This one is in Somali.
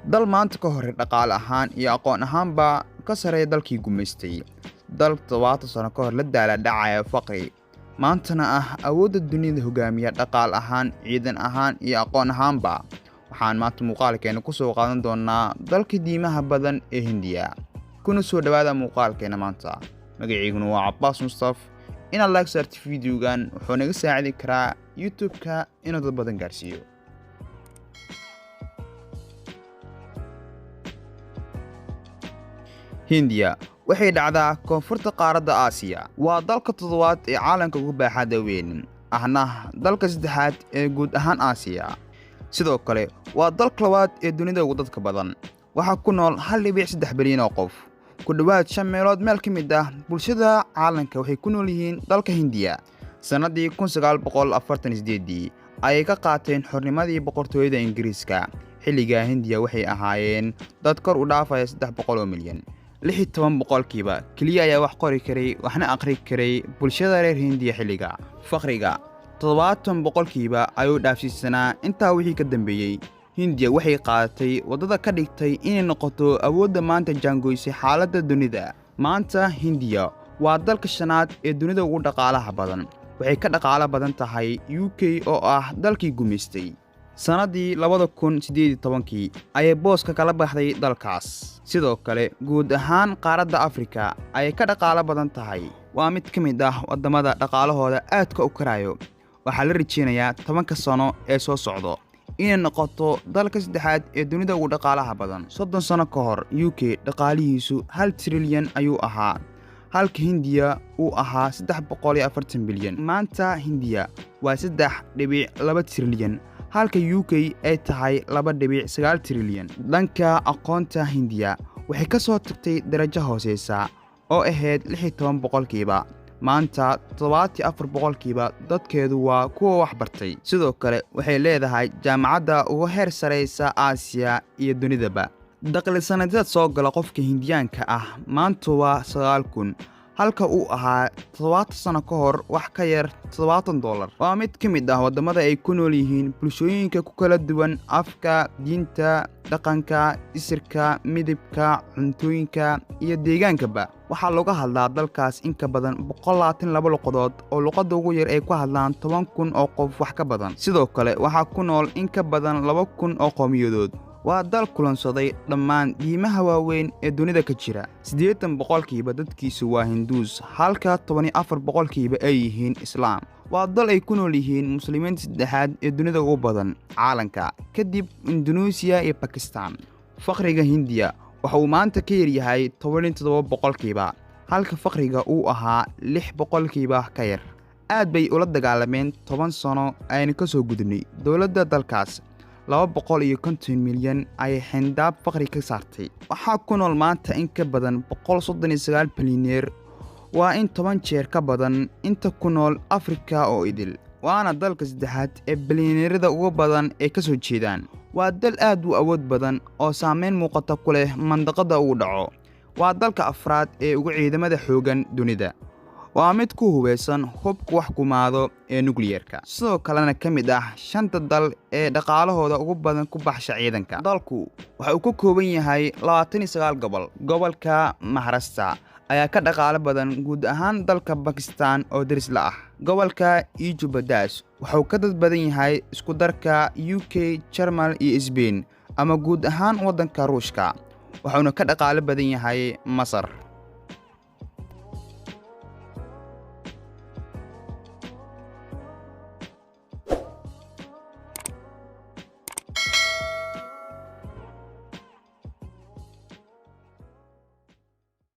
dal maanta ka hor dhaqaale ahaan iyo aqoon ahaanba ka sareeya dalkii gumaystay, dal 70 sano ka hor la daalaa-dhacaya faqri, maantana ah awoodda dunida hogaamiya dhaqaale ahaan, ciidan ahaan iyo aqoon ahaanba. Waxaan maanta muuqaalkeena ku soo qaadan doonaa dalka diimaha badan ee Hindiya. Kuna soo dhawaada muuqaalkeena maanta. Magaciiguna waa Cabbaas Mustaf. Inaad like saarto videogan wuxuu naga saacidi karaa YouTube-ka inuu dad badan gaarsiiyo. Hindiya waxay dhacdaa koonfurta qaaradda Aasiya. Waa dalka toddobaad ee caalamka ugu baaxadda weyn, ahna dalka saddexaad ee guud ahaan Aasiya. Sidoo kale waa dalka labaad ee dunida ugu dadka badan. Waxaa ku nool 1.3 bilyan oo qof. Ku dhawaad 5 meelood meel ka mid ah bulshada caalamka waxay ku nool yihiin dalka Hindiya. Sanadii 1948 ayay ka qaateen xornimadii boqortooyada Ingiriiska. Xilliga Hindiya waxay ahaayeen dad kor u dhaafaya 300 milyan. 16% kaliya ayaa wax qori karay waxna akhri karay bulshada reer Hindiya xilliga. Faqriga 70% ayuu dhaafsiisanaa. Intaa wixii ka dambeeyay, Hindiya waxay qaadatay wadada ka dhigtay inay noqoto awoodda maanta jaangoysay xaaladda dunida. Maanta Hindiya waa dalka shanaad ee dunida ugu dhaqaalaha badan. Waxay ka dhaqaale badan tahay UK oo ah dalkii gumaystay. Sanadii 2018 ayay booska kala baxday dalkaas. Sidoo kale guud ahaan qaaradda Afrika ayay ka dhaqaale badan tahay. Waa mid ka mid ah wadamada dhaqaalahooda aadka u karayo. Waxaa la rajeynayaa 10 sano ee soo socdo inay noqoto dalka saddexaad ee dunida ugu dhaqaalaha badan. 30 sano ka hor UK dhaqaalihiisu 1 trilyan ayuu ahaa, halka Hindiya uu ahaa 340 bilyan. Maanta Hindiya waa 3.2 trilyan, halka UK ay tahay 2.9 trilyan. Dhanka aqoonta, Hindiya waxay ka soo tagtay darajo hooseysa oo ahayd 16%. Maanta 74% dadkeedu waa kuwa wax bartay. Sidoo kale waxay leedahay jaamacadda ugu heer sareysa Aasiya iyo dunidaba. Dakhli sanadeed soo gala qofka Hindiyaanka ah maanta waa 9,000, halka uu ahaa 70 sano ka hor wax ka yar $70. Waa mid ka mid ah wadamada ay ku nool yihiin bulshooyinka ku kala duwan afka, diinta, dhaqanka, isirka, midabka, cuntooyinka iyo deegaankaba. Waxaa laga hadlaa dalkaas in ka badan 122 luqadood oo luqadda ugu yar ay ku hadlaan 10,000 oo qof wax ka badan. Sidoo kale waxaa ku nool in ka badan 2,000 oo qowmiyadood. Waa dal kulansaday dhammaan diimaha waaweyn ee dunida ka jira. 80% dadkiisu waa Hinduus, halka 14% ay yihiin Islaam. Waa dal ay ku nool yihiin muslimiinta saddexaad ee dunida ugu badan caalamka, kadib Indonesia iyo Pakistan. Faqriga Hindiya waxa uu maanta ka yar yahay 17%, halka faqriga uu ahaa 6% ka yar. Aad bay ula dagaalameen 10 sano ayna ka soo gudubnay. Dowladda dalkaas 250 milyan ay xindaab faqri ka saartay. Waxaa ku nool maanta in ka badan 139 bilyaneer, waa in 10 jeer ka badan inta ku nool Afrika oo idil. Waana dalka saddexaad ee bilyaneerada ugu badan ee ka soo jeedaan. Waa dal aad u awood badan oo saameyn muuqata ku leh mandaqada uu dhaco. Waa dalka afraad ee ugu ciidamada xoogan dunida. Waa mid ku hubeysan hubka wax kumaado ee nuclear-ka. Sidoo kalena ka mid ah 5 dal ee dhaqaalahooda ugu badan ku baxsha ciidanka. Dalku waxa uu ka kooban yahay 29 gobol. Gobolka Maharashtra ayaa ka dhaqaale badan guud ahaan dalka Pakistan oo daris la ah. Gobolka Uttar Pradesh waxa uu ka dad badan yahay isku darka UK, Jarmal iyo Spain ama guud ahaan wadanka Ruushka. Waxaana ka dhaqaale badan yahay Masar.